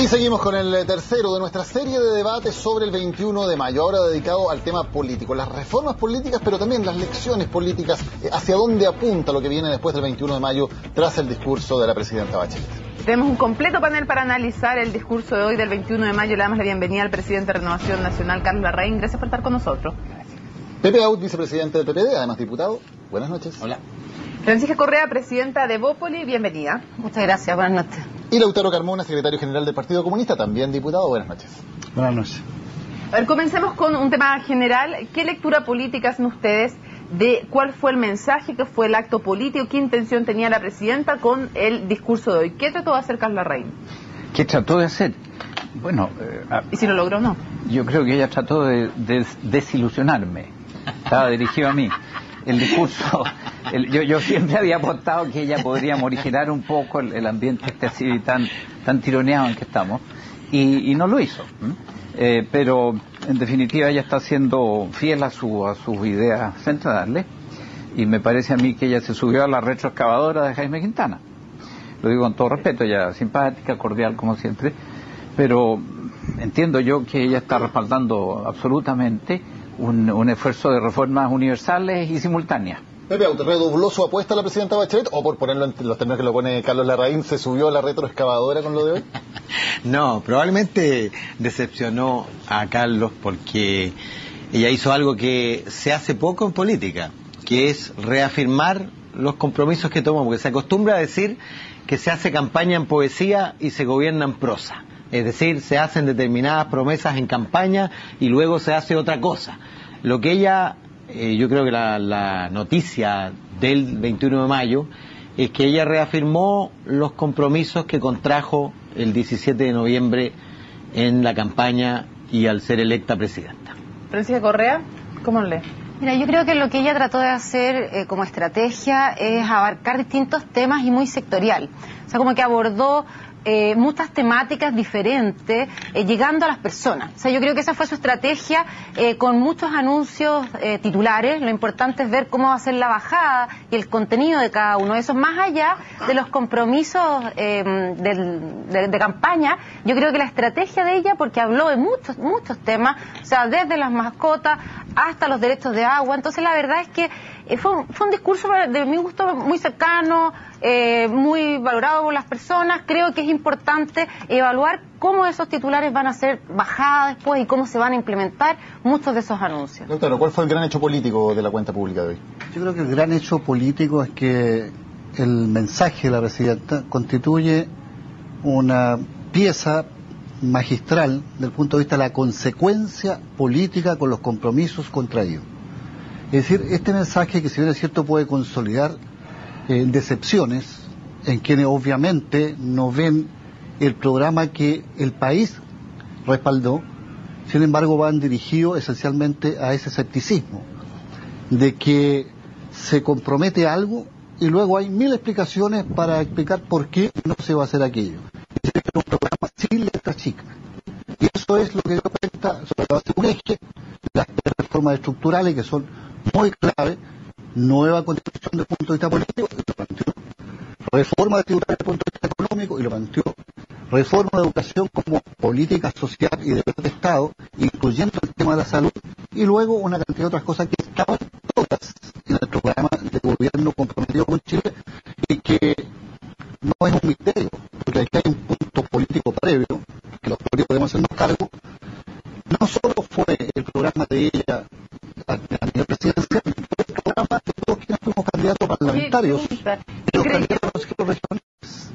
Y seguimos con el tercero de nuestra serie de debates sobre el 21 de mayo, ahora dedicado al tema político, las reformas políticas, pero también las lecciones políticas, hacia dónde apunta lo que viene después del 21 de mayo tras el discurso de la presidenta Bachelet. Tenemos un completo panel para analizar el discurso de hoy del 21 de mayo. Le damos la bienvenida al presidente de Renovación Nacional, Carlos Larraín. Gracias por estar con nosotros. Pepe Out, vicepresidente del PPD, además diputado. Buenas noches. Hola. Francisca Correa, presidenta de Bópoli, bienvenida. Muchas gracias, buenas noches. Y Lautaro Carmona, secretario general del Partido Comunista, también diputado. Buenas noches. Buenas noches. A ver, comencemos con un tema general. ¿Qué lectura política hacen ustedes de cuál fue el mensaje, qué fue el acto político, qué intención tenía la presidenta con el discurso de hoy? ¿Qué trató de hacer Carlos Larraín? ¿Qué trató de hacer? Bueno... ¿Y si lo logró o no? Yo creo que ella trató de desilusionarme. Estaba dirigido a mí. El discurso... Yo siempre había apostado que ella podría morigerar un poco el ambiente así tan tironeado en que estamos. Y no lo hizo. Pero en definitiva ella está siendo fiel a sus ideas centrales, y me parece a mí que ella se subió a la retroexcavadora de Jaime Quintana. Lo digo con todo respeto, ella simpática, cordial como siempre, pero entiendo yo que ella está respaldando absolutamente un esfuerzo de reformas universales y simultáneas. Pepe Out, ¿redobló su apuesta a la presidenta Bachelet o, por ponerlo en los términos que lo pone Carlos Larraín, se subió a la retroexcavadora con lo de hoy? No, probablemente decepcionó a Carlos porque ella hizo algo que se hace poco en política, que es reafirmar los compromisos que tomó, porque se acostumbra a decir que se hace campaña en poesía y se gobierna en prosa. Es decir, se hacen determinadas promesas en campaña y luego se hace otra cosa. Lo que ella... yo creo que la noticia del 21 de mayo es que ella reafirmó los compromisos que contrajo el 17 de noviembre en la campaña y al ser electa presidenta. Francisca Correa, ¿cómo lee? Mira, yo creo que lo que ella trató de hacer como estrategia es abarcar distintos temas y muy sectorial. O sea, como que abordó muchas temáticas diferentes, llegando a las personas. O sea, yo creo que esa fue su estrategia, con muchos anuncios titulares. Lo importante es ver cómo va a ser la bajada y el contenido de cada uno de esos, más allá de los compromisos de campaña. Yo creo que la estrategia de ella, porque habló de muchos temas, o sea, desde las mascotas hasta los derechos de agua. Entonces, la verdad es que fue un discurso, de mi gusto, muy cercano, muy valorado por las personas. Creo que es importante evaluar cómo esos titulares van a ser bajadas después y cómo se van a implementar muchos de esos anuncios. Doctor, ¿cuál fue el gran hecho político de la cuenta pública de hoy? Yo creo que el gran hecho político es que el mensaje de la presidenta constituye una pieza magistral desde el punto de vista de la consecuencia política con los compromisos contraídos. Es decir, este mensaje, que si bien es cierto puede consolidar decepciones en quienes obviamente no ven el programa que el país respaldó, sin embargo van dirigidos esencialmente a ese escepticismo de que se compromete algo y luego hay mil explicaciones para explicar por qué no se va a hacer aquello. Es decir, un programa sin letra chica. Y eso es lo que dio cuenta sobre la base de un eje, las reformas estructurales que son muy clave, nueva constitución desde el punto de vista político, y lo planteó, reforma de tributaria desde el punto de vista económico, y lo planteó, reforma de educación como política social y deber de Estado, incluyendo el tema de la salud, y luego una cantidad de otras cosas que estaban todas en el programa de gobierno comprometido con Chile, y que no es un misterio, porque aquí hay un punto político previo, que los políticos podemos hacernos cargo. No solo fue el programa de ella a nivel presidencial, fue el programa de todos quienes fuimos candidatos parlamentarios y los candidatos a los regionales.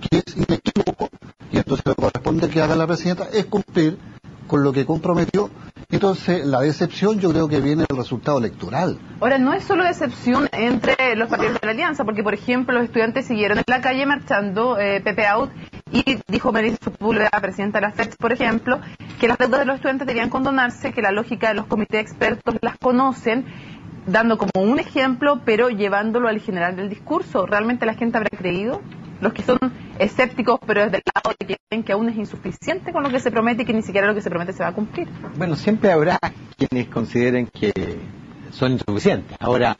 Que es inequívoco, y entonces lo que corresponde que haga la presidenta es cumplir con lo que comprometió. Entonces la decepción yo creo que viene del resultado electoral. Ahora, no es solo decepción entre los partidos de la alianza, porque por ejemplo los estudiantes siguieron en la calle marchando, Pepe Out, y dijo Melissa Sepúlveda, presidenta de la FED, por ejemplo, que las deudas de los estudiantes debían condonarse, que la lógica de los comités de expertos las conocen, dando como un ejemplo, pero llevándolo al general del discurso. ¿Realmente la gente habrá creído? Los que son escépticos, pero desde el lado de que creen que aún es insuficiente con lo que se promete y que ni siquiera lo que se promete se va a cumplir. Bueno, siempre habrá quienes consideren que son insuficientes. Ahora,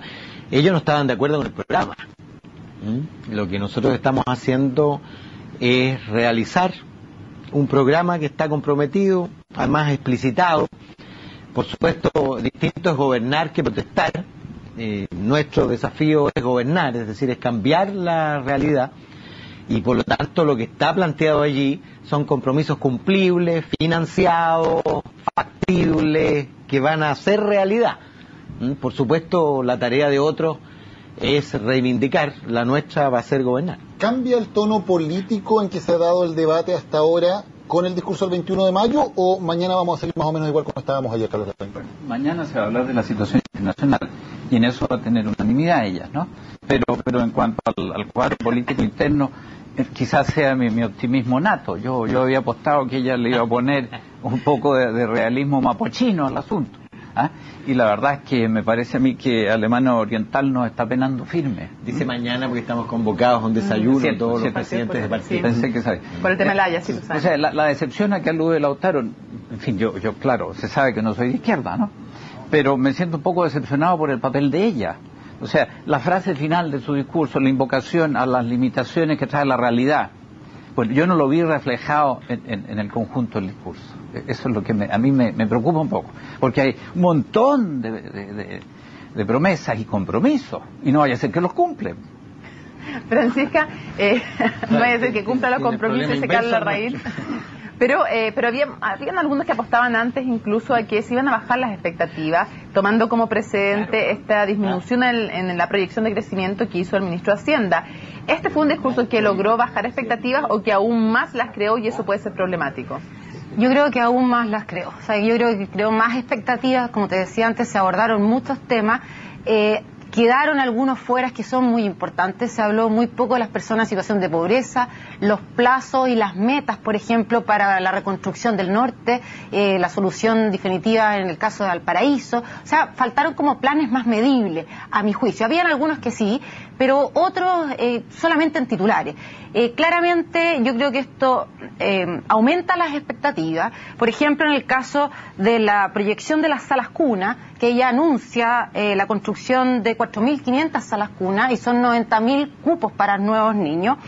ellos no estaban de acuerdo con el programa. Lo que nosotros estamos haciendo es realizar un programa que está comprometido, además explicitado. Por supuesto, distinto es gobernar que protestar. Nuestro desafío es gobernar, es decir, es cambiar la realidad, y por lo tanto lo que está planteado allí son compromisos cumplibles, financiados, factibles, que van a ser realidad. Por supuesto, la tarea de otros es reivindicar, la nuestra va a ser gobernar. ¿Cambia el tono político en que se ha dado el debate hasta ahora con el discurso del 21 de mayo o mañana vamos a seguir más o menos igual como estábamos ayer, Carlos Larraín? Mañana se va a hablar de la situación internacional y en eso va a tener unanimidad ellas, ¿no? Pero en cuanto al cuadro político interno, quizás sea mi optimismo nato. Yo había apostado que ella le iba a poner un poco de realismo mapochino al asunto. ¿Ah? Y la verdad es que me parece a mí que Alemania Oriental nos está penando firme. Dice mañana porque estamos convocados a un desayuno, todos los presidentes de partidos. Pensé que sabía. Por el tema de la Haya, sí lo sabe. O sea, la decepción a que alude Lautaro, en fin, yo claro, se sabe que no soy de izquierda, ¿no? Pero me siento un poco decepcionado por el papel de ella. O sea, la frase final de su discurso, la invocación a las limitaciones que trae la realidad, pues yo no lo vi reflejado en el conjunto del discurso. Eso es lo que a mí me preocupa un poco, porque hay un montón de promesas y compromisos, y no vaya a ser que los cumplen. Francisca, no vaya a ser que cumpla los compromisos y se cae la raíz. Pero habían algunos que apostaban antes incluso a que se iban a bajar las expectativas, tomando como precedente esta disminución en la proyección de crecimiento que hizo el ministro de Hacienda. ¿Este fue un discurso que logró bajar expectativas o que aún más las creó y eso puede ser problemático? Yo creo que aún más las creo. O sea, yo creo que creó más expectativas, como te decía antes, se abordaron muchos temas. Quedaron algunos fuera que son muy importantes. Se habló muy poco de las personas en situación de pobreza, los plazos y las metas, por ejemplo, para la reconstrucción del norte, la solución definitiva en el caso de Valparaíso. O sea, faltaron como planes más medibles, a mi juicio. Habían algunos que sí, pero otros solamente en titulares. Claramente yo creo que esto aumenta las expectativas. Por ejemplo, en el caso de la proyección de las salas cuna, que ella anuncia la construcción de 4.500 salas cuna y son 90.000 cupos para nuevos niños,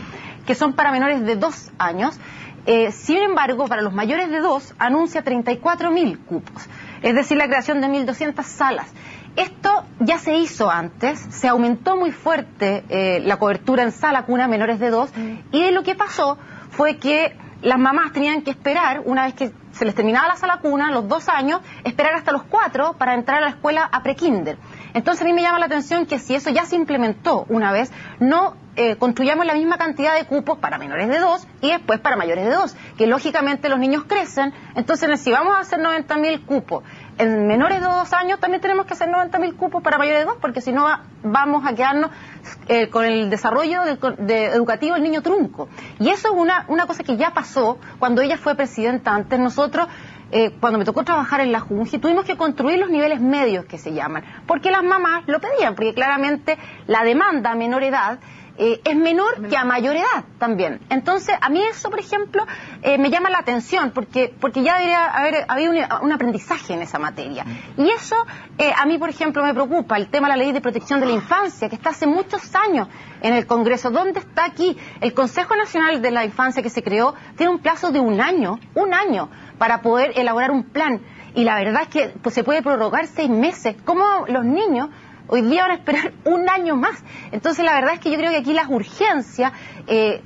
que son para menores de 2 años. Sin embargo, para los mayores de 2 anuncia 34.000 cupos, es decir, la creación de 1.200 salas. Esto ya se hizo antes, se aumentó muy fuerte la cobertura en sala cuna menores de 2 y lo que pasó fue que las mamás tenían que esperar, una vez que se les terminaba la sala cuna, los 2 años, esperar hasta los 4 para entrar a la escuela a prekinder. Entonces a mí me llama la atención que si eso ya se implementó una vez, no construyamos la misma cantidad de cupos para menores de 2 y después para mayores de 2, que lógicamente los niños crecen, entonces si vamos a hacer 90.000 cupos en menores de 2 años, también tenemos que hacer 90.000 cupos para mayores de 2, porque si no vamos a quedarnos con el desarrollo educativo del niño trunco. Y eso es una cosa que ya pasó cuando ella fue presidenta. Antes nosotros, cuando me tocó trabajar en la Junji, tuvimos que construir los niveles medios que se llaman, porque las mamás lo pedían, porque claramente la demanda a menor edad es menor que a mayor edad también. Entonces, a mí eso, por ejemplo, me llama la atención, porque ya debería haber habido un aprendizaje en esa materia. Y eso, a mí, por ejemplo, me preocupa el tema de la Ley de Protección de la Infancia, que está hace muchos años en el Congreso. ¿Dónde está aquí? El Consejo Nacional de la Infancia que se creó tiene un plazo de un año, para poder elaborar un plan. Y la verdad es que pues, se puede prorrogar 6 meses. ¿Cómo los niños hoy día van a esperar un año más? Entonces la verdad es que yo creo que aquí las urgencias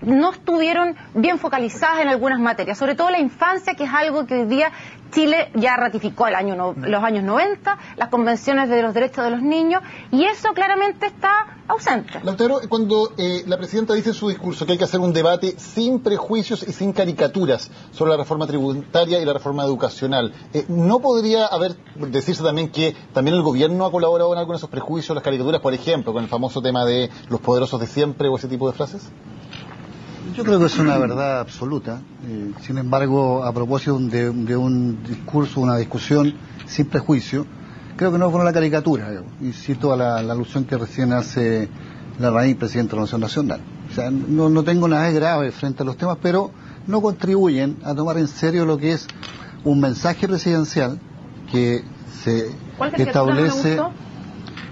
no estuvieron bien focalizadas en algunas materias, sobre todo la infancia, que es algo que hoy día Chile ya ratificó los años 90, las convenciones de los derechos de los niños, y eso claramente está ausente. Lautaro, cuando la presidenta dice en su discurso que hay que hacer un debate sin prejuicios y sin caricaturas sobre la reforma tributaria y la reforma educacional, ¿no podría decirse también que también el gobierno ha colaborado en algo de esos prejuicios, las caricaturas, por ejemplo, con el famoso tema de los poderosos de siempre o ese tipo de frases? Yo creo que es una verdad absoluta. Sin embargo, a propósito de un discurso, una discusión sin prejuicio, creo que no fue una caricatura. Y cito a la alusión que recién hace Larraín, presidente de la Nación Nacional. O sea, no tengo nada grave frente a los temas, pero no contribuyen a tomar en serio lo que es un mensaje presidencial que establece...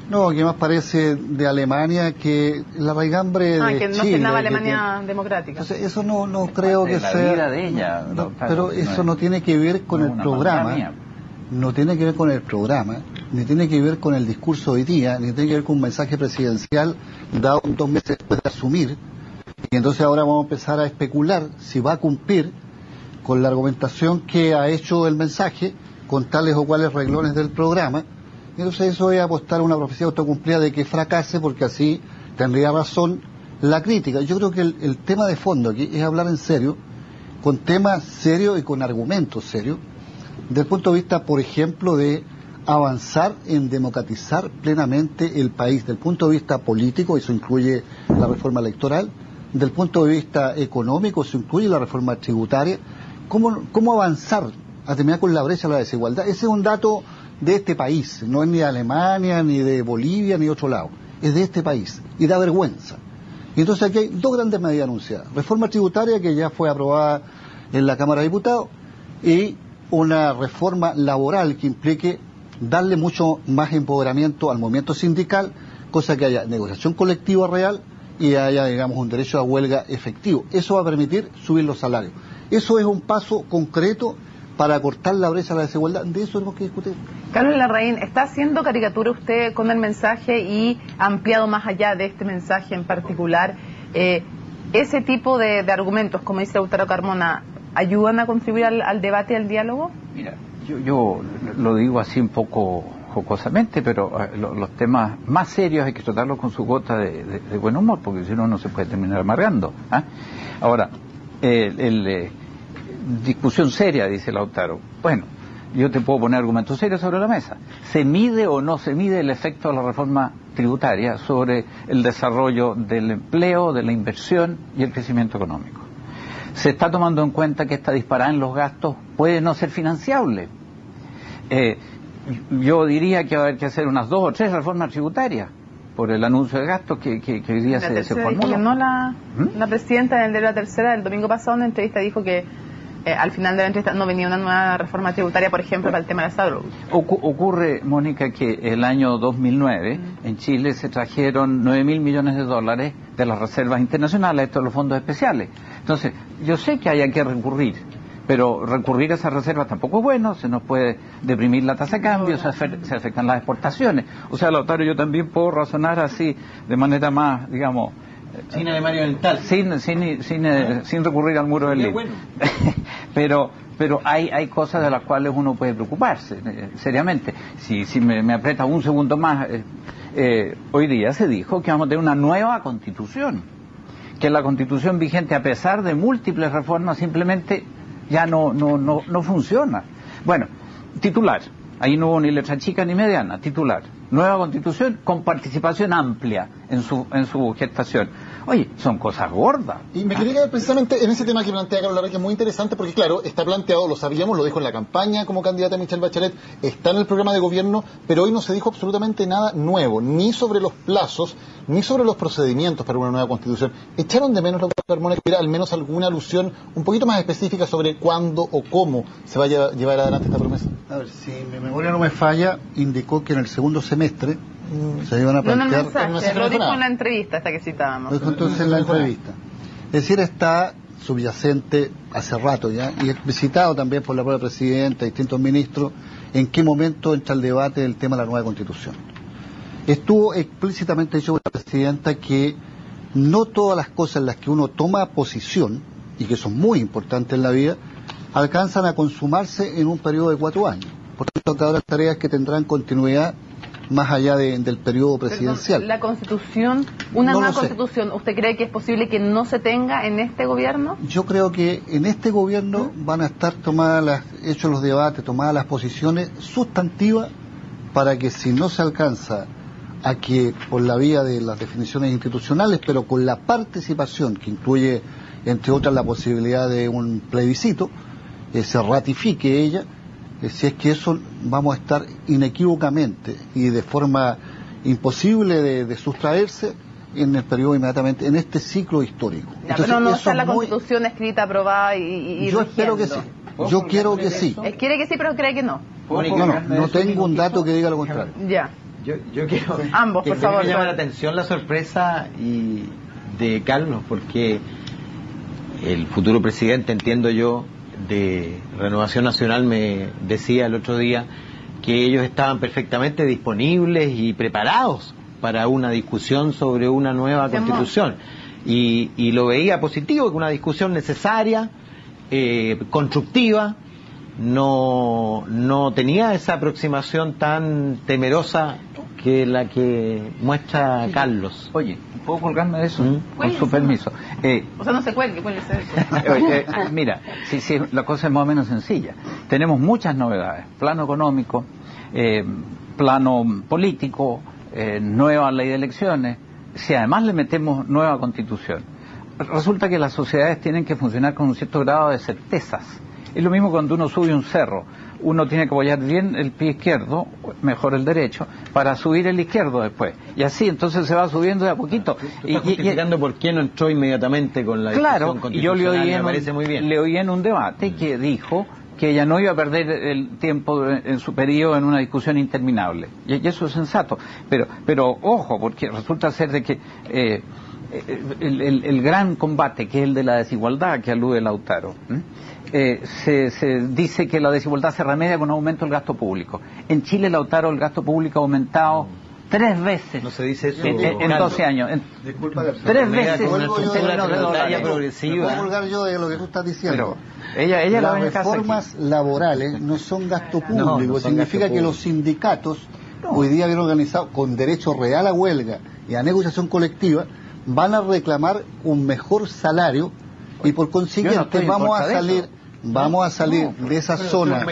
No, que más parece de Alemania que la raigambre de que no Chile. se llamaba Alemania democrática. Entonces, eso no creo que la sea... vida de ella, no, pero eso no tiene que ver con el programa, no tiene que ver con el programa, ni tiene que ver con el discurso hoy día, ni tiene que ver con un mensaje presidencial dado 2 meses después de asumir, y entonces ahora vamos a empezar a especular si va a cumplir con la argumentación que ha hecho el mensaje, con tales o cuales renglones del programa. Entonces eso es apostar a una profecía autocumplida de que fracase, porque así tendría razón la crítica. Yo creo que el tema de fondo aquí es hablar en serio, con temas serios y con argumentos serios, desde el punto de vista, por ejemplo, de avanzar en democratizar plenamente el país, desde el punto de vista político, eso incluye la reforma electoral, desde el punto de vista económico, eso incluye la reforma tributaria. ¿Cómo avanzar a terminar con la brecha de la desigualdad? Ese es un dato de este país, no es ni de Alemania, ni de Bolivia, ni de otro lado, es de este país, y da vergüenza. Y entonces aquí hay 2 grandes medidas anunciadas: reforma tributaria, que ya fue aprobada en la Cámara de Diputados, y una reforma laboral que implique darle mucho más empoderamiento al movimiento sindical, cosa que haya negociación colectiva real y haya, digamos, un derecho a huelga efectivo. Eso va a permitir subir los salarios. Eso es un paso concreto para cortar la brecha de la desigualdad. De eso tenemos que discutir. Carlos Larraín, ¿está haciendo caricatura usted con el mensaje y ampliado más allá de este mensaje en particular? ¿Ese tipo de argumentos, como dice Lautaro Carmona, ayudan a contribuir al debate y al diálogo? Mira, yo lo digo así un poco jocosamente, pero los temas más serios hay que tratarlos con su gota de buen humor, porque si no, no se puede terminar amargando. Ahora, discusión seria, dice Lautaro. Bueno, yo te puedo poner argumentos serios sobre la mesa. ¿Se mide o no se mide el efecto de la reforma tributaria sobre el desarrollo del empleo, de la inversión y el crecimiento económico? Se está tomando en cuenta que esta disparada en los gastos puede no ser financiable. Yo diría que va a haber que hacer unas 2 o 3 reformas tributarias por el anuncio de gastos que hoy día se formula. La presidenta del de la tercera el domingo pasado en una entrevista dijo que al final de la entrevista no venía una nueva reforma tributaria, por ejemplo, para el tema de la salud. Ocurre, Mónica, que el año 2009 en Chile se trajeron $9.000 millones de las reservas internacionales, estos los fondos especiales. Entonces, yo sé que hay que recurrir, pero recurrir a esas reservas tampoco es bueno, se nos puede deprimir la tasa de cambio, se afectan las exportaciones. O sea, Lautaro, yo también puedo razonar así, de manera más, digamos... Sin Alemania Oriental. Sin recurrir al muro del Berlín. Bueno. pero hay cosas de las cuales uno puede preocuparse, seriamente. Si me aprieta un segundo más, hoy día se dijo que vamos a tener una nueva constitución, que la constitución vigente, a pesar de múltiples reformas, simplemente ya no funciona. Bueno, titular, ahí no hubo ni letra chica ni mediana, titular. Nueva constitución con participación amplia en su gestación. Oye, son cosas gordas. Y me quería quedar precisamente en ese tema que plantea Carlos Larraín, que es muy interesante, porque claro, está planteado, lo sabíamos, lo dijo en la campaña como candidata Michelle Bachelet, está en el programa de gobierno, pero hoy no se dijo absolutamente nada nuevo, ni sobre los plazos, ni sobre los procedimientos para una nueva constitución. ¿Echaron de menos, doctor Carmona, que hubiera al menos alguna alusión un poquito más específica sobre cuándo o cómo se va a llevar adelante esta promesa? A ver, si mi memoria no me falla, indicó que en el segundo semestre se iban a plantear... Lo dijo en la entrevista esta que citábamos. Lo dijo entonces en la entrevista. Es decir, está subyacente hace rato ya, y explicitado también por la propia presidenta, distintos ministros, en qué momento entra el debate del tema de la nueva constitución. Estuvo explícitamente dicho por la presidenta que no todas las cosas en las que uno toma posición, y que son muy importantes en la vida, alcanzan a consumarse en un periodo de 4 años. Por tanto, cada una de las tareas que tendrán continuidad más allá del periodo presidencial. Perdón, ¿la constitución, nueva constitución, usted cree que es posible que no se tenga en este gobierno? Yo creo que en este gobierno van a estar hechos los debates, tomadas las posiciones sustantivas para que si no se alcanza a que por la vía de las definiciones institucionales, pero con la participación que incluye, entre otras, la posibilidad de un plebiscito, se ratifique ella. Si es que eso vamos a estar inequívocamente y de forma imposible de sustraerse en el periodo inmediatamente, en este ciclo histórico. Entonces, pero no está la Constitución escrita, aprobada y yo espero que sí. Yo quiero que sí. Quiere que sí, pero cree que no. No tengo un dato que diga lo contrario. Ya. Yo quiero Ambos, que por favor. me llama la atención la sorpresa de Carlos, porque el futuro presidente, entiendo yo, de Renovación Nacional me decía el otro día que ellos estaban perfectamente disponibles y preparados para una discusión sobre una nueva constitución. Y lo veía positivo, que una discusión necesaria, constructiva. No tenía esa aproximación tan temerosa que la que muestra Carlos. Oye, ¿puedo colgarme de eso? Con Cuélguese, su permiso. O sea, no se cuelgue, cuélguese eso. Mira, sí, la cosa es más o menos sencilla. Tenemos muchas novedades. Plano económico, plano político, nueva ley de elecciones. Si además le metemos nueva constitución, resulta que las sociedades tienen que funcionar con un cierto grado de certezas. Es lo mismo cuando uno sube un cerro. Uno tiene que apoyar bien el pie izquierdo, mejor el derecho, para subir el izquierdo después. Y así, entonces se va subiendo de a poquito. Estás justificando por qué no entró inmediatamente con la discusión constitucional. Y yo le oí en un debate que dijo que ella no iba a perder el tiempo en su periodo en una discusión interminable. Y eso es sensato. Pero ojo, porque resulta ser de que el gran combate, que es el de la desigualdad que alude Lautaro, se dice que la desigualdad se remedia con un aumento del gasto público. En Chile, Lautaro, el gasto público ha aumentado 3 veces. No se dice eso en 12 años. Disculpa, 3 veces con una en estructura términos de dólares. progresiva. Voy a colgar yo de lo que tú estás diciendo. Pero ella las la reformas laborales no son gasto público, no son significa gasto que público. los sindicatos, hoy día bien organizados, con derecho real a huelga y a negociación colectiva, van a reclamar un mejor salario y por consiguiente vamos a salir de esa zona,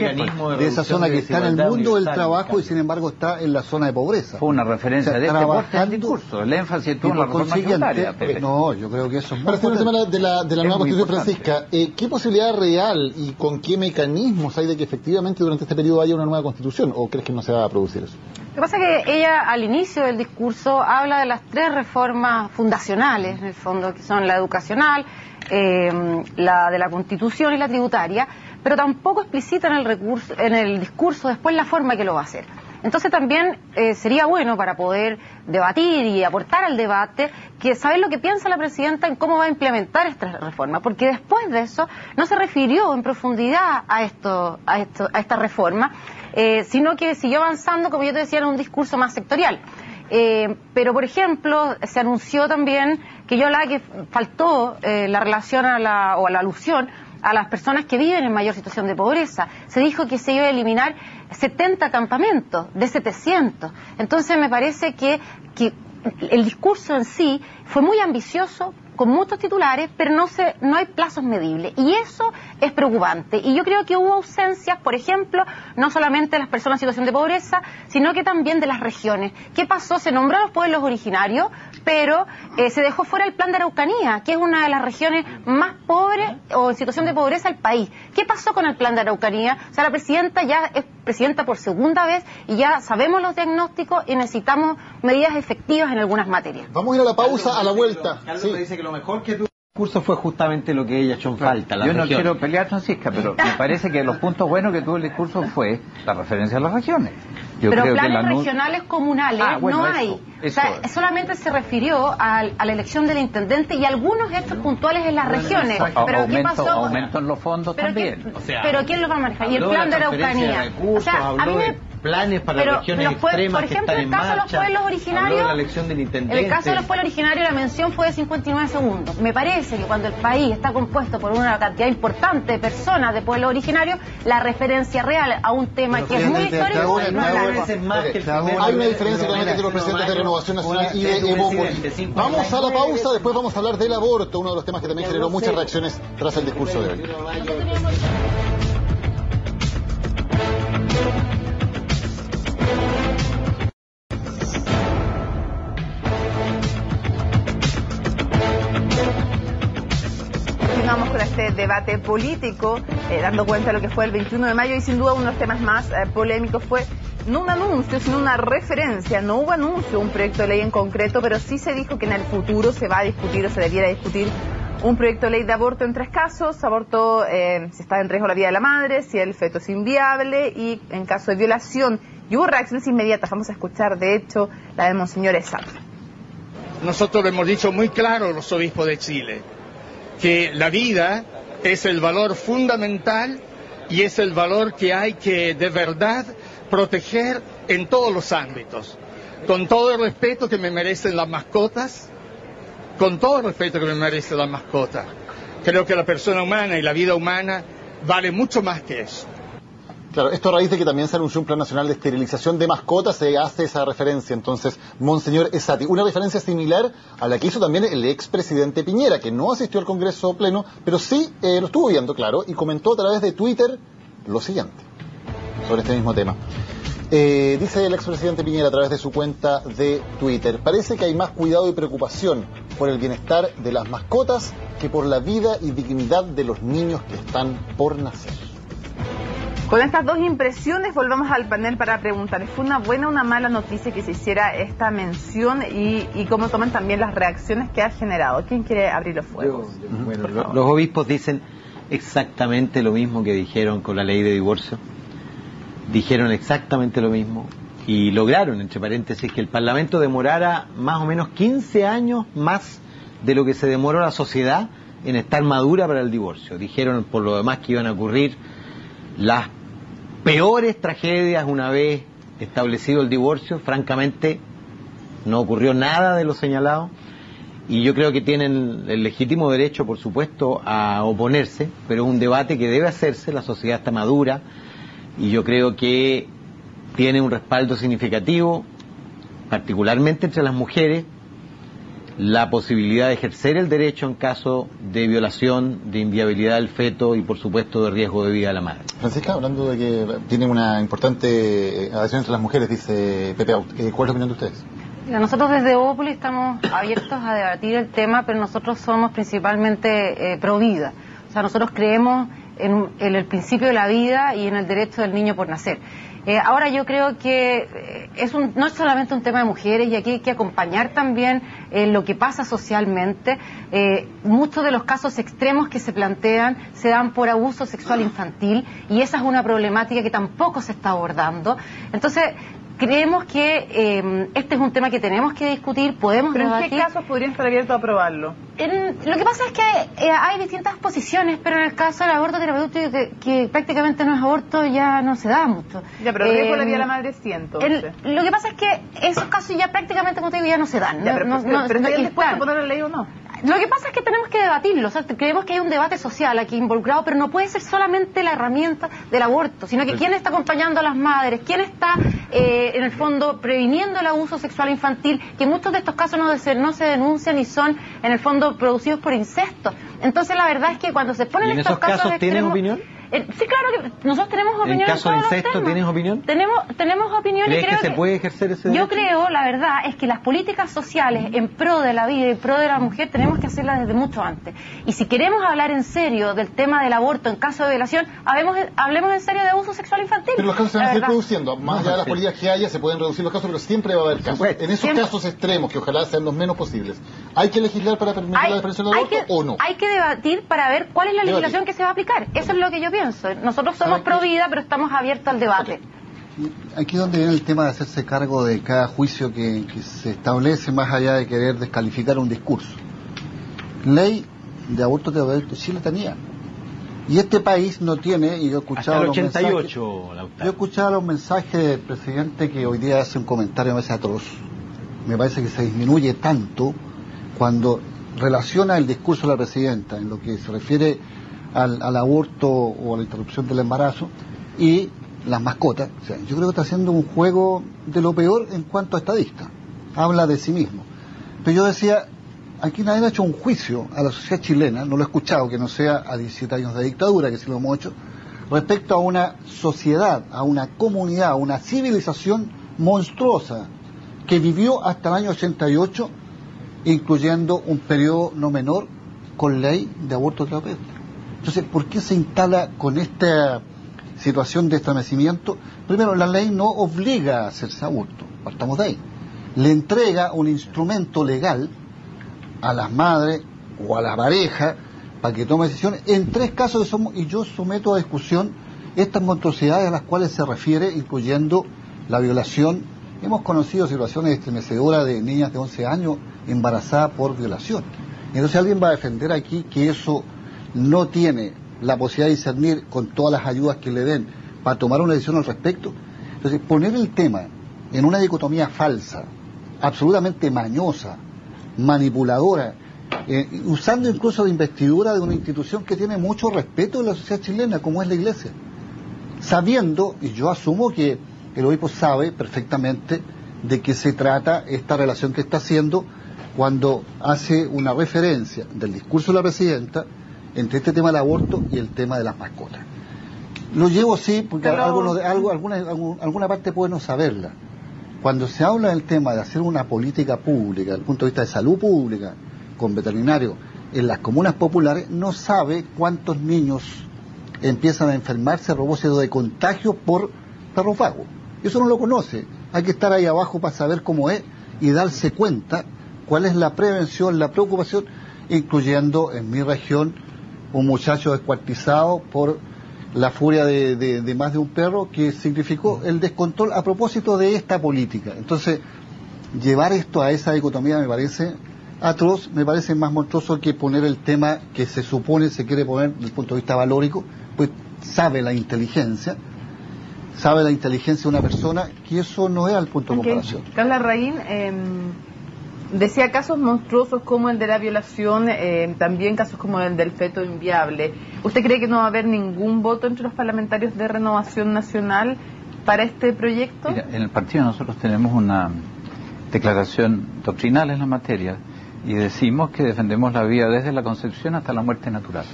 que está en el mundo del trabajo y sin embargo está en la zona de pobreza. Fue una referencia de este porte del trabajando discurso. El énfasis estuvo en la por reforma consiguiente, tributaria, Pepe. no, yo creo que eso es muy Para hacer el tema potente. de la nueva muy Constitución, importante. Francisca, ¿qué posibilidad real y con qué mecanismos hay de que efectivamente durante este periodo haya una nueva Constitución? ¿O crees que no se va a producir eso? Lo que pasa es que ella al inicio del discurso habla de las 3 reformas fundacionales, en el fondo, que son la educacional, la de la Constitución y la tributaria, pero tampoco explicita en el discurso después la forma que lo va a hacer. Entonces también sería bueno para poder debatir y aportar al debate que saber lo que piensa la presidenta en cómo va a implementar esta reforma, porque después de eso no se refirió en profundidad a esta reforma, sino que siguió avanzando, como yo te decía, en un discurso más sectorial. Pero, por ejemplo, se anunció también que yo hablaba que faltó la relación o la alusión a las personas que viven en mayor situación de pobreza. Se dijo que se iba a eliminar 70 campamentos de 700. Entonces me parece que el discurso en sí fue muy ambicioso, con muchos titulares, pero no hay plazos medibles. Y eso es preocupante. Y yo creo que hubo ausencias, por ejemplo, no solamente de las personas en situación de pobreza, sino que también de las regiones. ¿Qué pasó? Se nombró a los pueblos originarios, pero se dejó fuera el plan de Araucanía, que es una de las regiones más pobres o en situación de pobreza del país. ¿Qué pasó con el plan de Araucanía? O sea, la presidenta ya es presidenta por segunda vez y ya sabemos los diagnósticos y necesitamos medidas efectivas en algunas materias. Vamos a ir a la pausa, a la vuelta. Carlos Sí. me dice que lo mejor que tu discurso fue justamente lo que ella echó en falta. Yo no quiero pelear, Francisca, pero me parece que los puntos buenos que tuvo el discurso fue la referencia a las regiones. Yo pero creo planes que regionales comunales no hay. O sea, solamente se refirió a la elección del intendente y algunos hechos puntuales en las regiones. Pero ¿qué pasó? Aumento en los fondos pero también. ¿Pero quién los va a manejar? Y el plan de Araucanía. O sea, a mí planes para regiones extremas por que ejemplo, están el en caso de los marcha, pueblos habló originarios, de la elección del intendente. en el caso de los pueblos originarios la mención fue de 59 segundos. Me parece que cuando el país está compuesto por una cantidad importante de personas de pueblos originarios, la referencia real a un tema que es muy histórico no es la misma. Hay una diferencia claramente entre los presidentes de Renovación Nacional y de Evópolis. Vamos a la pausa, después vamos a hablar del aborto, uno de los temas que también generó muchas reacciones tras el discurso de hoy. Continuamos con este debate político, dando cuenta de lo que fue el 21 de mayo y sin duda uno de los temas más polémicos fue no un anuncio, sino una referencia. No hubo anuncio, un proyecto de ley en concreto, pero sí se dijo que en el futuro se va a discutir o se debiera discutir un proyecto de ley de aborto en 3 casos. Aborto si está en riesgo la vida de la madre, si el feto es inviable y en caso de violación y hubo reacciones inmediatas. Vamos a escuchar, de hecho, la de Monseñor Esati. Nosotros lo hemos dicho muy claro los obispos de Chile, que la vida es el valor fundamental y es el valor que hay que de verdad proteger en todos los ámbitos, con todo el respeto que me merecen las mascotas, con todo el respeto que me merecen las mascotas. Creo que la persona humana y la vida humana vale mucho más que eso. Claro, esto a raíz de que también se anunció un plan nacional de esterilización de mascotas, se hace esa referencia entonces, Monseñor Esati. Una referencia similar a la que hizo también el expresidente Piñera, que no asistió al Congreso pleno, pero sí lo estuvo viendo, claro, y comentó a través de Twitter lo siguiente, sobre este mismo tema. Dice el expresidente Piñera a través de su cuenta de Twitter: parece que hay más cuidado y preocupación por el bienestar de las mascotas que por la vida y dignidad de los niños que están por nacer. Con estas dos impresiones volvamos al panel para preguntarles, ¿fue una buena o una mala noticia que se hiciera esta mención y cómo toman también las reacciones que ha generado? ¿Quién quiere abrir los fuegos? Bueno, los obispos dicen exactamente lo mismo que dijeron con la ley de divorcio. Dijeron exactamente lo mismo y lograron, entre paréntesis, que el Parlamento demorara más o menos 15 años más de lo que se demoró la sociedad en estar madura para el divorcio. Dijeron por lo demás que iban a ocurrir las peores tragedias una vez establecido el divorcio. Francamente no ocurrió nada de lo señalado y yo creo que tienen el legítimo derecho, por supuesto, a oponerse, pero es un debate que debe hacerse. La sociedad está madura y yo creo que tiene un respaldo significativo, particularmente entre las mujeres, la posibilidad de ejercer el derecho en caso de violación, de inviabilidad del feto y por supuesto de riesgo de vida de la madre. Francisca, hablando de que tiene una importante adhesión entre las mujeres, dice Pepe Out, ¿cuál es la opinión de ustedes? Nosotros desde Opus estamos abiertos a debatir el tema, pero nosotros somos principalmente pro vida. O sea, nosotros creemos en el principio de la vida y en el derecho del niño por nacer. Ahora yo creo que no es solamente un tema de mujeres y aquí hay que acompañar también lo que pasa socialmente. Muchos de los casos extremos que se plantean se dan por abuso sexual infantil y esa es una problemática que tampoco se está abordando. Entonces, creemos que este es un tema que tenemos que discutir, podemos debatir. ¿Pero en qué casos podrían estar abiertos a aprobarlo? Lo que pasa es que hay distintas posiciones, pero en el caso del aborto terapéutico, que prácticamente no es aborto, ya no se da mucho. Ya, pero el riesgo de la vida de la madre sí, entonces. Lo que pasa es que esos casos ya prácticamente, como te digo, ya no se dan. Ya, pero ¿está dispuesto a poner la ley o no? Lo que pasa es que tenemos que debatirlo, o sea, creemos que hay un debate social aquí involucrado, pero no puede ser solamente la herramienta del aborto, sino que quién está acompañando a las madres, quién está, en el fondo, previniendo el abuso sexual infantil, que muchos de estos casos no se denuncian y son, en el fondo, producidos por incesto. Entonces, la verdad es que cuando se ponen estos casos extremos... ¿Tienes opinión? Sí, claro que nosotros tenemos opinión. ¿En caso de incesto tienes opinión? Tenemos opinión. ¿Crees y creo que se puede ejercer ese derecho? Yo creo, la verdad, es que las políticas sociales en pro de la vida y en pro de la mujer tenemos que hacerlas desde mucho antes. Y si queremos hablar en serio del tema del aborto en caso de violación, hablemos en serio de abuso sexual infantil. Pero los casos se van a seguir produciendo. Más allá de las políticas que haya, se pueden reducir los casos, pero siempre va a haber casos. En esos casos extremos, que ojalá sean los menos posibles, ¿hay que legislar para permitir la desaparición del aborto o no? Hay que debatir para ver cuál es la legislación que se va a aplicar. Eso es lo que yo pienso. Nosotros somos pro vida, pero estamos abiertos al debate. Aquí es donde viene el tema de hacerse cargo de cada juicio que se establece, más allá de querer descalificar un discurso. Ley de aborto terapéutico Chile tenía. Y este país no tiene, y yo he escuchado hasta el 88, yo he escuchado los mensajes del presidente que hoy día hace un comentario a veces atroz. Me parece que se disminuye tanto cuando relaciona el discurso de la presidenta en lo que se refiere al aborto o a la interrupción del embarazo y las mascotas. O sea, yo creo que está haciendo un juego de lo peor en cuanto a estadista. Habla de sí mismo. Pero yo decía, aquí nadie ha hecho un juicio a la sociedad chilena, no lo he escuchado, que no sea a 17 años de dictadura, que sí lo hemos hecho, respecto a una sociedad, a una comunidad, a una civilización monstruosa que vivió hasta el año 88, incluyendo un periodo no menor con ley de aborto terapéutico. Entonces, ¿por qué se instala con esta situación de estremecimiento? Primero, la ley no obliga a hacerse aborto, partamos de ahí. Le entrega un instrumento legal a las madres o a la pareja para que tome decisiones en 3 casos que somos, y yo someto a discusión estas monstruosidades a las cuales se refiere, incluyendo la violación. Hemos conocido situaciones estremecedoras de niñas de 11 años embarazadas por violación. Entonces alguien va a defender aquí que eso no tiene la posibilidad de discernir con todas las ayudas que le den para tomar una decisión al respecto. Entonces poner el tema en una dicotomía falsa, absolutamente mañosa, manipuladora, usando incluso de investidura de una institución que tiene mucho respeto en la sociedad chilena, como es la Iglesia, sabiendo, y yo asumo que el obispo sabe perfectamente de qué se trata esta relación que está haciendo cuando hace una referencia del discurso de la presidenta entre este tema del aborto y el tema de las mascotas. Lo llevo así porque alguna parte puede no saberla. Cuando se habla del tema de hacer una política pública, desde el punto de vista de salud pública, con veterinarios en las comunas populares, no sabe cuántos niños empiezan a enfermarse a propósito de contagio por perrófago. Eso no lo conoce. Hay que estar ahí abajo para saber cómo es y darse cuenta cuál es la prevención, la preocupación, incluyendo en mi región un muchacho descuartizado por la furia de más de un perro, que significó el descontrol a propósito de esta política. Entonces, llevar esto a esa dicotomía me parece atroz, me parece más monstruoso que poner el tema que se supone se quiere poner desde el punto de vista valórico, pues sabe la inteligencia de una persona que eso no es al punto de comparación. Carla Larraín, decía casos monstruosos como el de la violación, también casos como el del feto inviable. ¿Usted cree que no va a haber ningún voto entre los parlamentarios de Renovación Nacional para este proyecto? Mira, en el partido nosotros tenemos una declaración doctrinal en la materia y decimos que defendemos la vida desde la concepción hasta la muerte natural.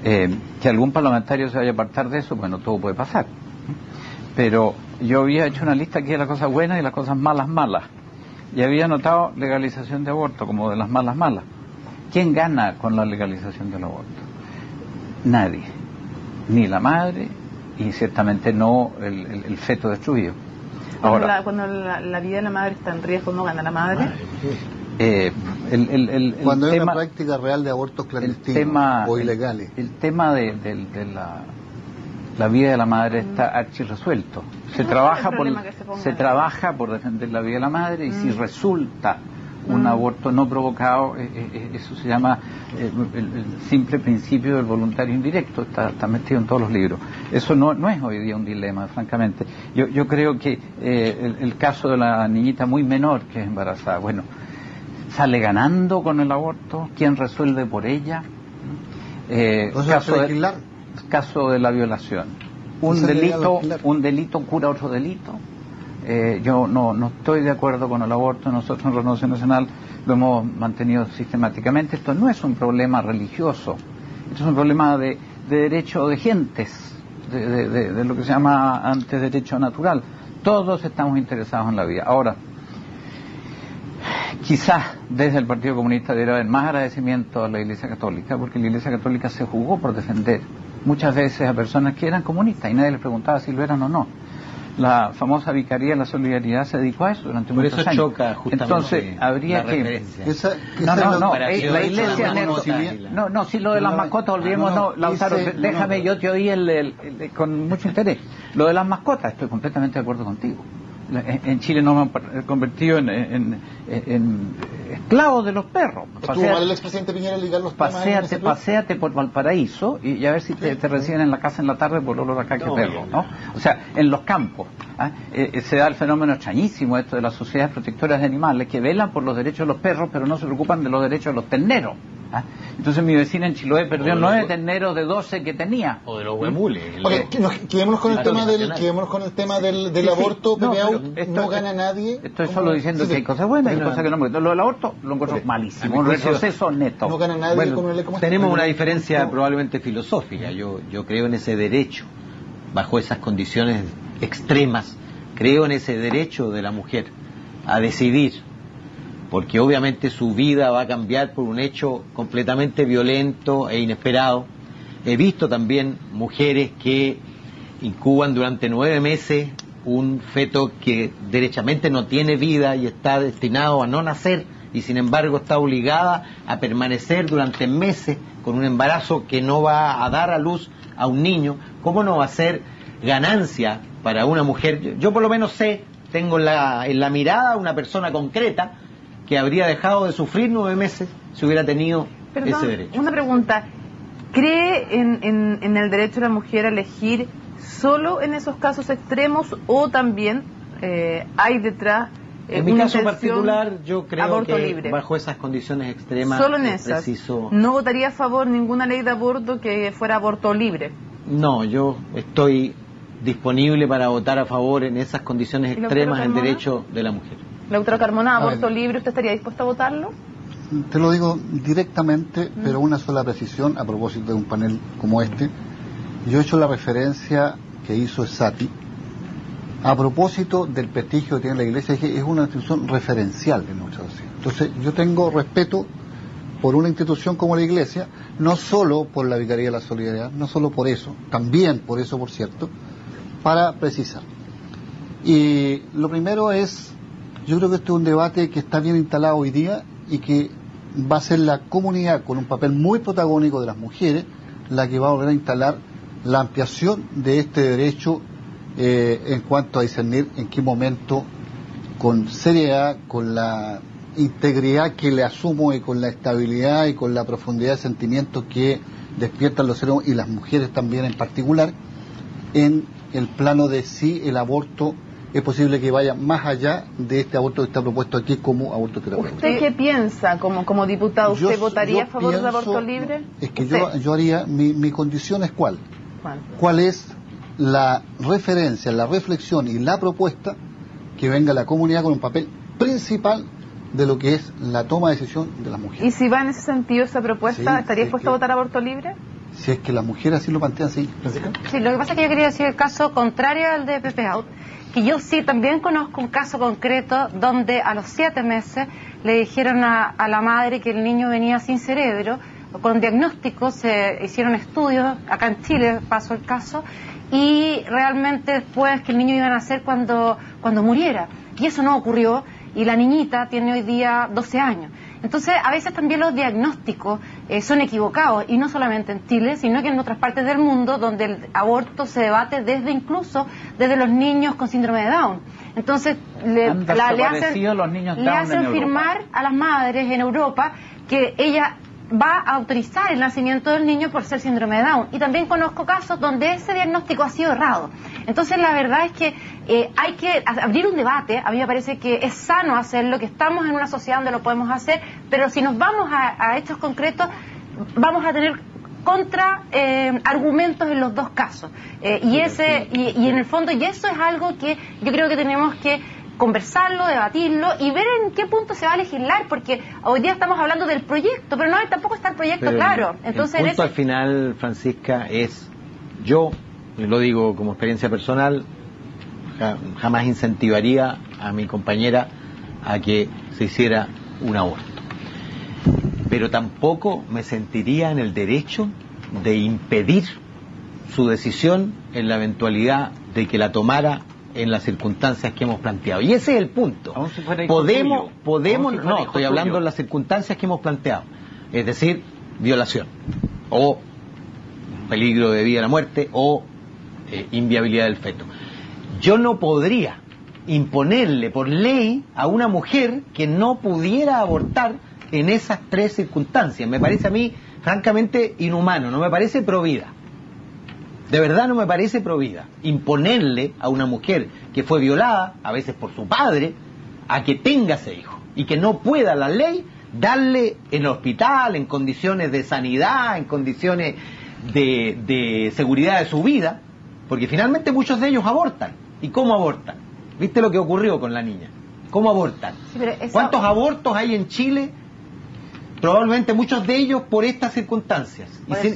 Que algún parlamentario se vaya a apartar de eso, bueno, todo puede pasar. Pero yo había hecho una lista aquí de las cosas buenas y las cosas malas. Y había anotado legalización de aborto como de las malas. ¿Quién gana con la legalización del aborto? Nadie. Ni la madre y ciertamente no el feto destruido. Ahora, cuando la vida de la madre está en riesgo, ¿no gana la madre? Cuando hay una práctica real de abortos clandestinos o ilegales. El tema de la vida de la madre está archirresuelto. Se trabaja por defender la vida de la madre y si resulta un aborto no provocado, eso se llama el simple principio del voluntario indirecto, está metido en todos los libros. Eso no es hoy día un dilema, francamente. Yo creo que el caso de la niñita muy menor que es embarazada, bueno, sale ganando con el aborto, ¿quién resuelve por ella? Caso de la violación. Un delito cura otro delito. Yo no estoy de acuerdo con el aborto. Nosotros en Renovación Nacional lo hemos mantenido sistemáticamente. Esto no es un problema religioso, esto es un problema de derecho de gentes, de lo que se llama antes derecho natural. Todos estamos interesados en la vida. Ahora, quizás desde el Partido Comunista debería haber más agradecimiento a la Iglesia Católica, porque la Iglesia Católica se jugó por defender muchas veces a personas que eran comunistas y nadie les preguntaba si lo eran o no. La famosa Vicaría de la Solidaridad se dedicó a eso durante muchos años. Choca justamente. Entonces habría que... La Iglesia... si lo de las mascotas, olvidémonos, Lautaro, déjame, yo te oí con mucho interés. Lo de las mascotas, estoy completamente de acuerdo contigo. En Chile nos hemos convertido en esclavos de los perros. El expresidente Piñera ligar los paséate por Valparaíso y a ver si te reciben en la casa en la tarde por olor a caca perro, ¿no? O sea, en los campos se da el fenómeno extrañísimo esto de las sociedades protectoras de animales que velan por los derechos de los perros pero no se preocupan de los derechos de los terneros. Entonces mi vecina en Chiloé perdió 9 terneros de 12 que tenía. O de los huemules. Quedémonos con el tema del aborto, no gana nadie. Estoy solo diciendo que hay cosas buenas y cosas que no. Lo del aborto lo encuentro malísimo, un retroceso neto. No gana nadie con una ley como esta. Tenemos una diferencia probablemente filosófica. Yo creo en ese derecho, bajo esas condiciones extremas, creo en ese derecho de la mujer a decidir, porque obviamente su vida va a cambiar por un hecho completamente violento e inesperado. He visto también mujeres que incuban durante 9 meses un feto que derechamente no tiene vida y está destinado a no nacer y sin embargo está obligada a permanecer durante meses con un embarazo que no va a dar a luz a un niño, ¿cómo no va a ser ganancia para una mujer? Yo por lo menos sé, tengo en la mirada una persona concreta que habría dejado de sufrir 9 meses si hubiera tenido ese derecho. Una pregunta, ¿cree en el derecho de la mujer a elegir solo en esos casos extremos o también hay detrás en mi caso particular yo creo que libre, bajo esas condiciones extremas solo en esas no votaría a favor ninguna ley de aborto que fuera aborto libre? No, yo estoy disponible para votar a favor en esas condiciones extremas el derecho de la mujer. La doctora Carmona, aborto libre, ¿usted estaría dispuesto a votarlo? Te lo digo directamente, pero una sola precisión a propósito de un panel como este. Yo he hecho la referencia que hizo Sati a propósito del prestigio que tiene la Iglesia, que es una institución referencial en nuestra sociedad. Entonces, yo tengo respeto por una institución como la Iglesia, no solo por la Vicaría de la Solidaridad, no solo por eso, también por eso, por cierto, para precisar. Y lo primero es, yo creo que este es un debate que está bien instalado hoy día y que va a ser la comunidad, con un papel muy protagónico de las mujeres, la que va a volver a instalar la ampliación de este derecho en cuanto a discernir en qué momento, con seriedad, con la integridad que le asumo y con la estabilidad y con la profundidad de sentimientos que despiertan los seres y las mujeres también en particular, en el plano de si el aborto es posible que vaya más allá de este aborto que está propuesto aquí como aborto terapéutico. ¿Usted qué piensa como diputado? ¿Usted votaría a favor del aborto libre? Es que yo haría, mi condición es ¿cuál? ¿Cuál es la referencia, la reflexión y la propuesta que venga la comunidad con un papel principal de lo que es la toma de decisión de las mujeres? ¿Y si va en ese sentido esa propuesta, sí, estaría dispuesto a votar aborto libre? Si es que las mujeres así lo plantean, sí. Sí, lo que pasa es que yo quería decir el caso contrario al de Pepe Out, que yo sí también conozco un caso concreto donde a los 7 meses le dijeron a la madre que el niño venía sin cerebro, con diagnóstico, se hicieron estudios, acá en Chile pasó el caso, y realmente después que el niño iba a nacer cuando muriera, y eso no ocurrió, y la niñita tiene hoy día 12 años. Entonces, a veces también los diagnósticos son equivocados, y no solamente en Chile, sino que en otras partes del mundo, donde el aborto se debate incluso desde los niños con síndrome de Down. Entonces, le hacen firmar a las madres en Europa que ella va a autorizar el nacimiento del niño por ser síndrome de Down. Y también conozco casos donde ese diagnóstico ha sido errado. Entonces la verdad es que hay que abrir un debate. A mí me parece que es sano hacerlo, que estamos en una sociedad donde lo podemos hacer, pero si nos vamos a hechos concretos, vamos a tener argumentos en los dos casos. Y en el fondo, y eso es algo que yo creo que tenemos que conversarlo, debatirlo y ver en qué punto se va a legislar, porque hoy día estamos hablando del proyecto, pero tampoco está el proyecto pero claro. Entonces, el punto al final, Francisca, es, yo lo digo como experiencia personal, jamás incentivaría a mi compañera a que se hiciera un aborto, pero tampoco me sentiría en el derecho de impedir su decisión en la eventualidad de que la tomara en las circunstancias que hemos planteado. Y ese es el punto. No, estoy hablando de las circunstancias que hemos planteado. Es decir, violación, o peligro de vida a la muerte, o inviabilidad del feto. Yo no podría imponerle por ley a una mujer que no pudiera abortar en esas 3 circunstancias. Me parece a mí, francamente, inhumano, no me parece pro vida. De verdad no me parece pro vida imponerle a una mujer que fue violada, a veces por su padre, a que tenga ese hijo y que no pueda la ley darle en el hospital, en condiciones de sanidad, en condiciones de seguridad de su vida, porque finalmente muchos de ellos abortan. ¿Y cómo abortan? ¿Viste lo que ocurrió con la niña? ¿Cómo abortan? Sí, ¿Cuántos abortos hay en Chile probablemente muchos de ellos por estas circunstancias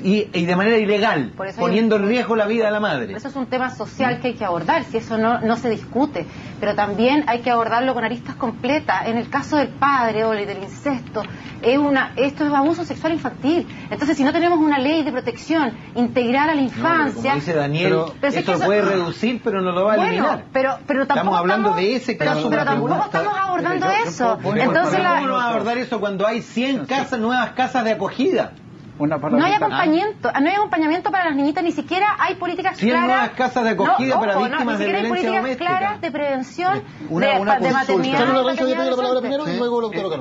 y de manera ilegal, poniendo en riesgo la vida de la madre. Eso es un tema social que hay que abordar, si eso no se discute, pero también hay que abordarlo con aristas completas. En el caso del padre o del incesto, esto es abuso sexual infantil. Entonces, si no tenemos una ley de protección integral a la infancia... Como dice Daniel, eso lo puede reducir, pero no lo va a eliminar. Pero tampoco estamos hablando de ese caso. Pero tampoco estamos abordando eso. Entonces, ¿cómo no va a abordar eso cuando hay 100 nuevas casas de acogida? No hay acompañamiento para las niñitas, ni siquiera hay políticas 100 claras. nuevas casas de acogida para víctimas de violencia doméstica. Ni siquiera hay políticas claras de prevención de maternidad.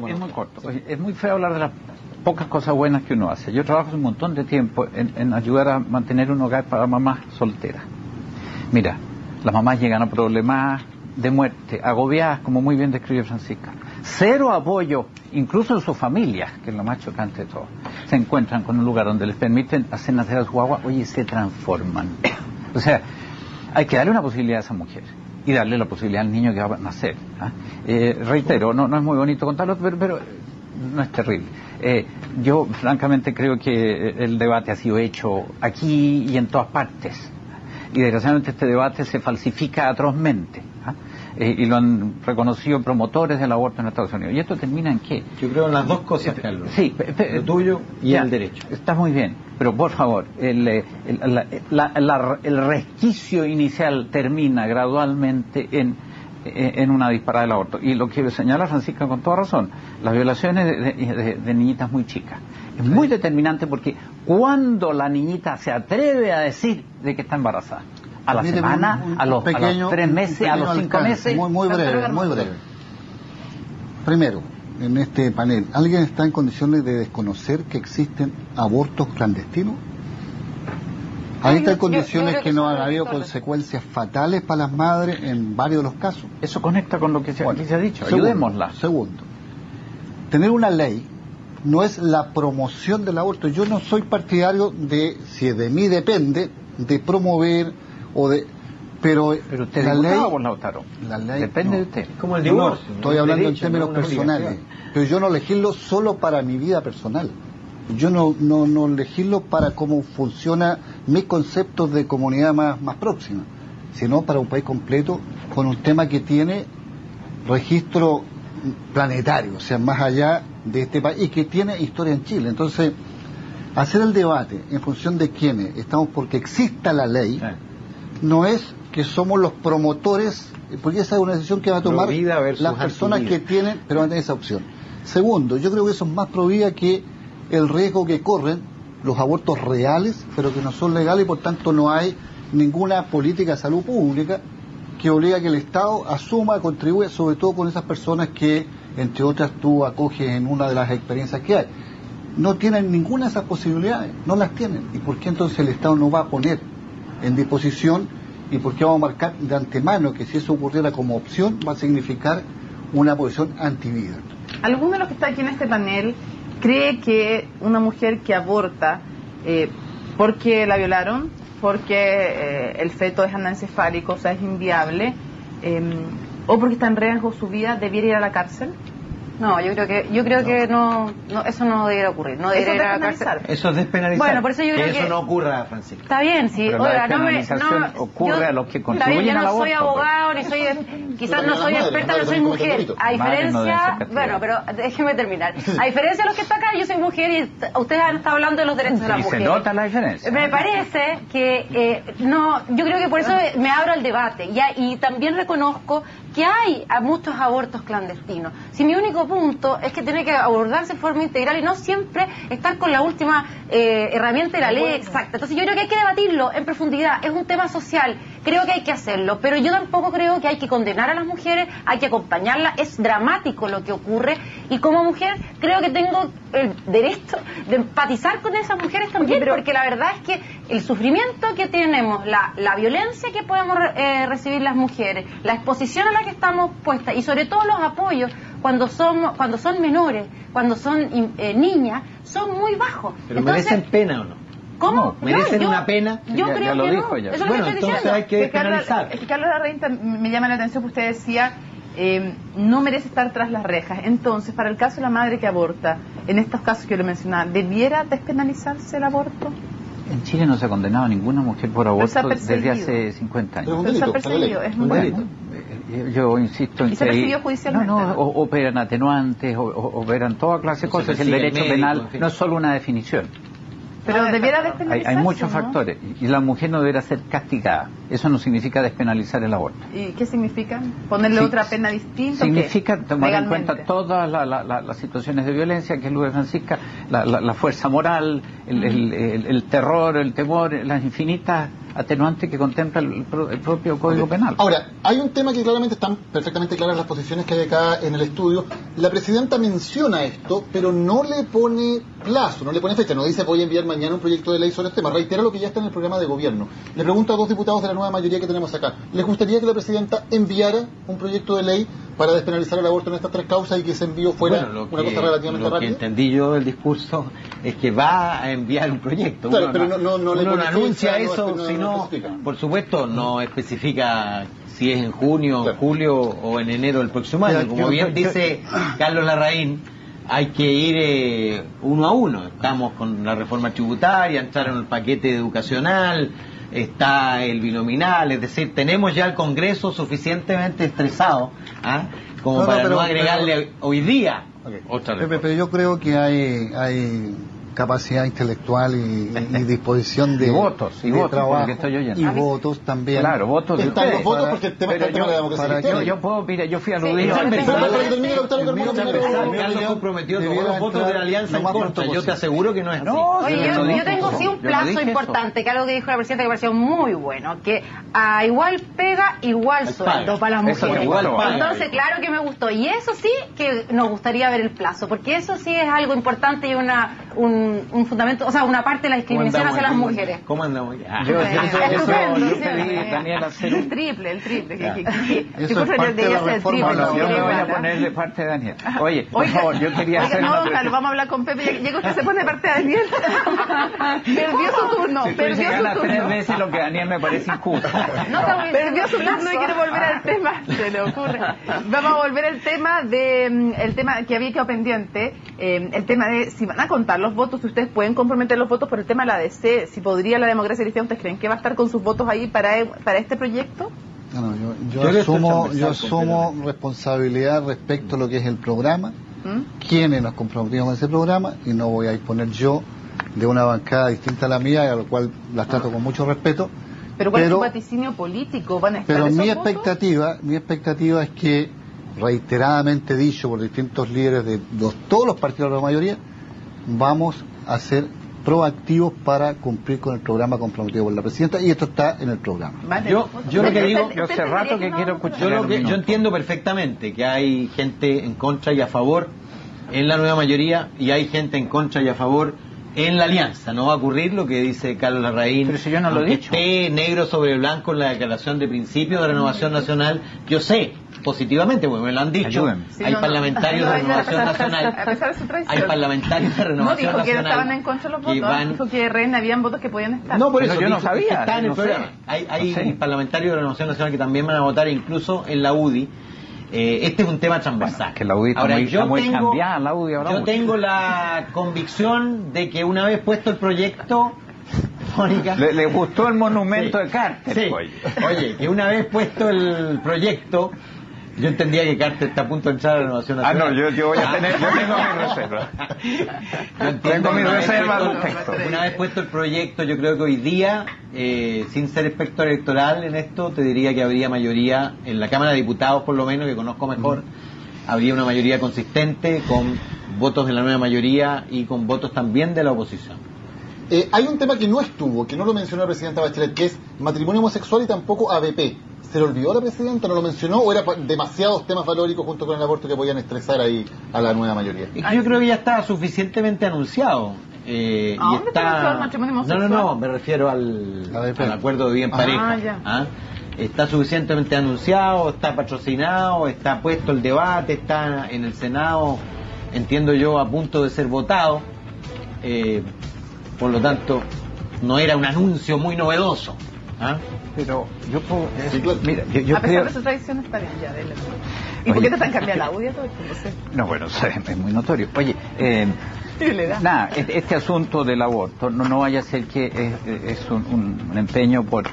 Es muy corto. Es muy feo hablar de las pocas cosas buenas que uno hace. Yo trabajo un montón de tiempo en ayudar a mantener un hogar para mamás solteras. Mira, las mamás llegan a problemas de muerte, agobiadas, como muy bien describe Francisca. Cero apoyo, incluso en sus familias, que es lo más chocante de todo. Se encuentran con un lugar donde les permiten hacer nacer a su guagua, oye, se transforman. O sea, hay que darle una posibilidad a esa mujer y darle la posibilidad al niño que va a nacer. Reitero, no es muy bonito contarlo, pero no es terrible. Yo francamente creo que el debate ha sido hecho aquí y en todas partes. Y desgraciadamente este debate se falsifica atrozmente. Y lo han reconocido promotores del aborto en Estados Unidos. ¿Y esto termina en qué? Yo creo en las dos cosas, Carlos. Sí, lo tuyo y el derecho. Está muy bien, pero por favor, el resquicio inicial termina gradualmente en una disparada del aborto. Y lo que señala Francisca con toda razón, las violaciones de niñitas muy chicas. Es muy determinante porque cuando la niñita se atreve a decir de que está embarazada, a la semana, a los 3 meses, a los 5 meses. Muy breve. Primero, en este panel, ¿alguien está en condiciones de desconocer que existen abortos clandestinos? ¿Alguien está en condiciones que no han habido consecuencias fatales para las madres en varios de los casos? Eso conecta con lo que se ha dicho. Ayudémosla. Segundo, tener una ley no es la promoción del aborto. Yo no soy partidario de, si de mí depende, de promover pero usted la ley, la ley depende de usted. Como el divorcio. No, estoy hablando en términos personales, pero yo no legislo solo para mi vida personal. Yo no legislo para cómo funciona mis conceptos de comunidad más próxima, sino para un país completo con un tema que tiene registro planetario, o sea, más allá de este país y que tiene historia en Chile. Entonces, hacer el debate en función de quiénes estamos porque exista la ley, no es que somos los promotores, porque esa es una decisión que va a tomar las personas que tienen, pero van a tener esa opción. Segundo, yo creo que eso es más pro vida que el riesgo que corren los abortos reales, pero que no son legales y por tanto no hay ninguna política de salud pública que obliga a que el Estado asuma, contribuya, sobre todo con esas personas que, entre otras, tú acoges en una de las experiencias que hay. No tienen ninguna de esas posibilidades, no las tienen. ¿Y por qué entonces el Estado no va a poner en disposición y por qué vamos a marcar de antemano que si eso ocurriera como opción va a significar una posición antivida? ¿Alguno de los que está aquí en este panel cree que una mujer que aborta porque la violaron, porque el feto es anencefálico, o sea, es inviable, o porque está en riesgo su vida, debiera ir a la cárcel? No, yo creo que no, eso no debería ocurrir. No debería ir a la cárcel. Eso es despenalizar. Bueno, por eso yo creo que eso no ocurra, Francisca. Está bien, sí. Pero la despenalización ocurre a los que contribuyen al aborto. Yo no soy abogado, ni soy, quizás no soy experta, no soy mujer. A diferencia, bueno, pero déjeme terminar. A diferencia de los que están acá, yo soy mujer y ustedes han estado hablando de los derechos de la mujer. Y se nota la diferencia. Me parece que yo creo que por eso me abro al debate y también reconozco que hay muchos abortos clandestinos. Si mi único punto es que tiene que abordarse de forma integral y no siempre estar con la última herramienta de la ley exacta. Entonces yo creo que hay que debatirlo en profundidad, es un tema social, creo que hay que hacerlo, pero yo tampoco creo que hay que condenar a las mujeres, hay que acompañarlas, es dramático lo que ocurre y como mujer creo que tengo el derecho de empatizar con esas mujeres también, porque la verdad es que el sufrimiento que tenemos, la violencia que podemos recibir las mujeres, la exposición a la que estamos puestas y sobre todo los apoyos cuando son menores, cuando son niñas, son muy bajos. ¿Pero entonces, merecen pena o no? ¿Cómo? ¿Merecen una pena? Yo creo ya lo que dijo no. ya. Eso es bueno, lo que estoy entonces diciendo. hay que despenalizar. Carlos Larraín me llama la atención que usted decía no merece estar tras las rejas. Entonces, para el caso de la madre que aborta, en estos casos que yo le mencionaba, ¿debiera despenalizarse el aborto? En Chile no se ha condenado a ninguna mujer por aborto Pero se ha desde hace 50 años. Pero se ha perseguido, es muy bueno. Yo insisto en ¿Y se persiguió judicialmente? No, operan atenuantes, operan toda clase de cosas. El derecho penal no es solo una definición. Pero debiera despenalizarse. Hay muchos ¿no? factores y la mujer no deberá ser castigada. Eso no significa despenalizar el aborto. ¿Y qué significa? ¿Ponerle otra pena distinta? Significa tomar legalmente en cuenta todas las situaciones de violencia que es Lourdes Francisca, la fuerza moral, el terror, el temor, las infinitas atenuantes que contempla el propio Código Penal. Ahora, hay un tema que claramente están perfectamente claras las posiciones que hay acá en el estudio. La presidenta menciona esto, pero no le pone plazo, no le pone fecha, no dice voy a enviar mañana un proyecto de ley sobre este tema, reitera lo que ya está en el programa de gobierno. Le pregunto a dos diputados de la nueva mayoría que tenemos acá, ¿les gustaría que la presidenta enviara un proyecto de ley para despenalizar el aborto en estas tres causas y que ese envío fuera una cosa relativamente rápida? Lo que entendí yo del discurso es que va a enviar un proyecto. Claro, pero no le uno pone anuncia fecha, eso, no sino, especifica. por supuesto, no especifica si es en junio, claro, julio o en enero del próximo año. Como bien dice Carlos Larraín, hay que ir uno a uno. Estamos con la reforma tributaria, entraron el paquete educacional, está el binominal, es decir, tenemos ya el Congreso suficientemente estresado como para no agregarle hoy día otra reforma. Pero yo creo que hay capacidad intelectual y disposición de votos, trabajo, porque estoy oyendo. y votos también. Claro, votos de Están los ustedes. votos porque el tema está el tema de la democracia. Yo puedo, mira, yo fui aludido. Carlos comprometió todos los votos de la alianza en contra. Yo te aseguro que no es así. Oye, yo tengo sí un plazo importante, que algo que dijo la presidenta que me pareció muy bueno, que a igual pega, igual sueldo para las mujeres. Entonces, claro que me gustó. Y eso sí que nos gustaría ver el plazo, porque eso sí es algo importante y un fundamento, o sea, una parte de la discriminación hacia las mujeres. ¿Cómo andamos? Yo pedí, Daniel, hacer el triple. Eso es parte de la reforma. Yo me voy a poner de parte de Daniel. Oye, por favor, yo quería hacer no, vamos a hablar con Pepe. Llega usted se pone de parte de Daniel. Perdió su turno. Se gana 3 veces lo que Daniel me parece injusto. Perdió su turno y quiere volver al tema. Se le ocurre. Vamos a volver al tema el tema que había quedado pendiente, el tema de si van a contar los votos, si ustedes pueden comprometer los votos por el tema de la ADC, si podría la democracia cristiana, ¿ustedes creen que va a estar con sus votos ahí para este proyecto? No, yo asumo responsabilidad respecto a lo que es el programa, quienes nos comprometimos con ese programa, y no voy a disponer yo de una bancada distinta a la mía, a lo cual las trato con mucho respeto. Pero ¿cuál es su vaticinio político? ¿Van a estar pero esos mi votos? expectativa es que, reiteradamente dicho por distintos líderes de todos los partidos de la mayoría, vamos a ser proactivos para cumplir con el programa comprometido por la presidenta, y esto está en el programa. Vale. Yo lo que digo, yo hace rato que quiero escuchar. Yo entiendo perfectamente que hay gente en contra y a favor en la nueva mayoría, y hay gente en contra y a favor en la alianza. No va a ocurrir lo que dice Carlos Larraín. Pero si yo no lo he dicho. Esté negro sobre blanco en la declaración de principio de Renovación Nacional. Yo sé positivamente, porque me lo han dicho. Ayúdenme. Hay parlamentarios de Renovación Nacional. A pesar de su traición. Hay parlamentarios de Renovación No dijo que Nacional. estaban en contra de los votos. Dijo que habían votos que podían estar. No, por Pero eso yo no dijo sabía, que está en el no sé. programa. Hay No sé. parlamentarios de Renovación Nacional que también van a votar, incluso en la UDI. Este es un tema transversal. Que la UDI está Ahora, muy cambiada, la UDI ahora yo mucho. tengo la convicción de que una vez puesto el proyecto, Mónica, Le gustó el monumento de Carter. sí. Oye, que una vez puesto el proyecto, yo entendía que Carter está a punto de entrar a la Renovación Nacional. Yo voy a tener, yo tengo mi reserva. Yo entiendo Tengo mi que una vez reserva al puesto- respecto. Una vez puesto el proyecto, yo creo que hoy día, sin ser experto electoral en esto, te diría que habría mayoría, en la Cámara de Diputados por lo menos, que conozco mejor, habría una mayoría consistente con votos de la nueva mayoría y con votos también de la oposición. Hay un tema que no estuvo, que no lo mencionó la presidenta Bachelet, que es matrimonio homosexual y tampoco ABP. ¿Se le olvidó a la presidenta? ¿No lo mencionó? ¿O era demasiados temas valóricos junto con el aborto que podían estresar ahí a la nueva mayoría? Yo creo que ya está suficientemente anunciado. ¿A dónde está anunciado el matrimonio homosexual? No, me refiero al acuerdo de vida en pareja. Ya. Está suficientemente anunciado, está patrocinado, está puesto el debate, está en el Senado, entiendo yo, a punto de ser votado. Por lo tanto, no era un anuncio muy novedoso. ¿Ah? Pero yo puedo... Sí, claro. Mira, yo A pesar creo... de su tradición está bien, ya, dele. ¿Y por Oye. qué te están cambiando el audio todo esto? No sé. No, bueno, es muy notorio. Oye, ¿Qué le da? nada, este asunto del aborto no vaya a ser que es un empeño por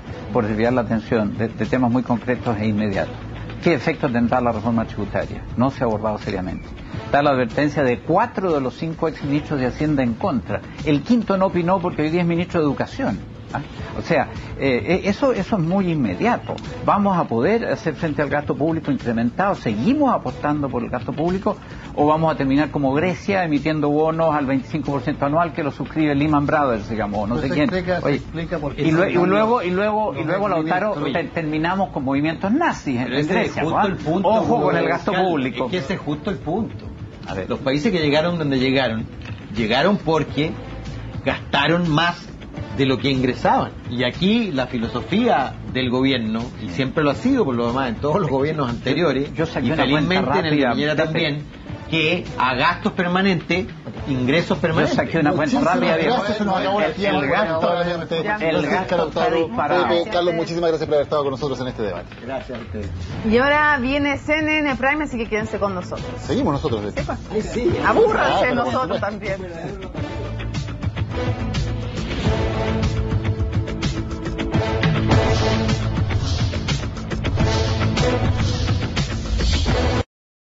desviar la atención de temas muy concretos e inmediatos. ¿Qué efecto tendrá la reforma tributaria? No se ha abordado seriamente. Está la advertencia de 4 de los 5 exministros de Hacienda en contra. El quinto no opinó porque hoy día es ministro de Educación. ¿Ah? O sea, eso es muy inmediato. ¿Vamos a poder hacer frente al gasto público incrementado? ¿Seguimos apostando por el gasto público? ¿O vamos a terminar como Grecia emitiendo bonos al 25% anual que lo suscribe Lehman Brothers, digamos, no sé quién? Oye, y luego Lautaro, terminamos con movimientos nazis en Grecia. Justo el punto, ojo con el gasto público. Es que ese es justo el punto. A ver. Los países que llegaron donde llegaron porque gastaron más de lo que ingresaban. Y aquí la filosofía del gobierno, y siempre lo ha sido por lo demás en todos los gobiernos anteriores, yo saqué y una felizmente cuenta en el de rápida, Piñera también, que a gastos permanentes, ingresos Yo permanentes. saqué una cuenta Muchísimas rápida, viejo. gracias, se nos acabó el tiempo. El gasto está disparado. Pepe, Carlos, muchísimas gracias por haber estado con nosotros en este debate. Gracias a ustedes. Y ahora viene CNN Prime, así que quédense con nosotros. Seguimos nosotros, de hecho. Abúrranse pero por nosotros supuesto. también.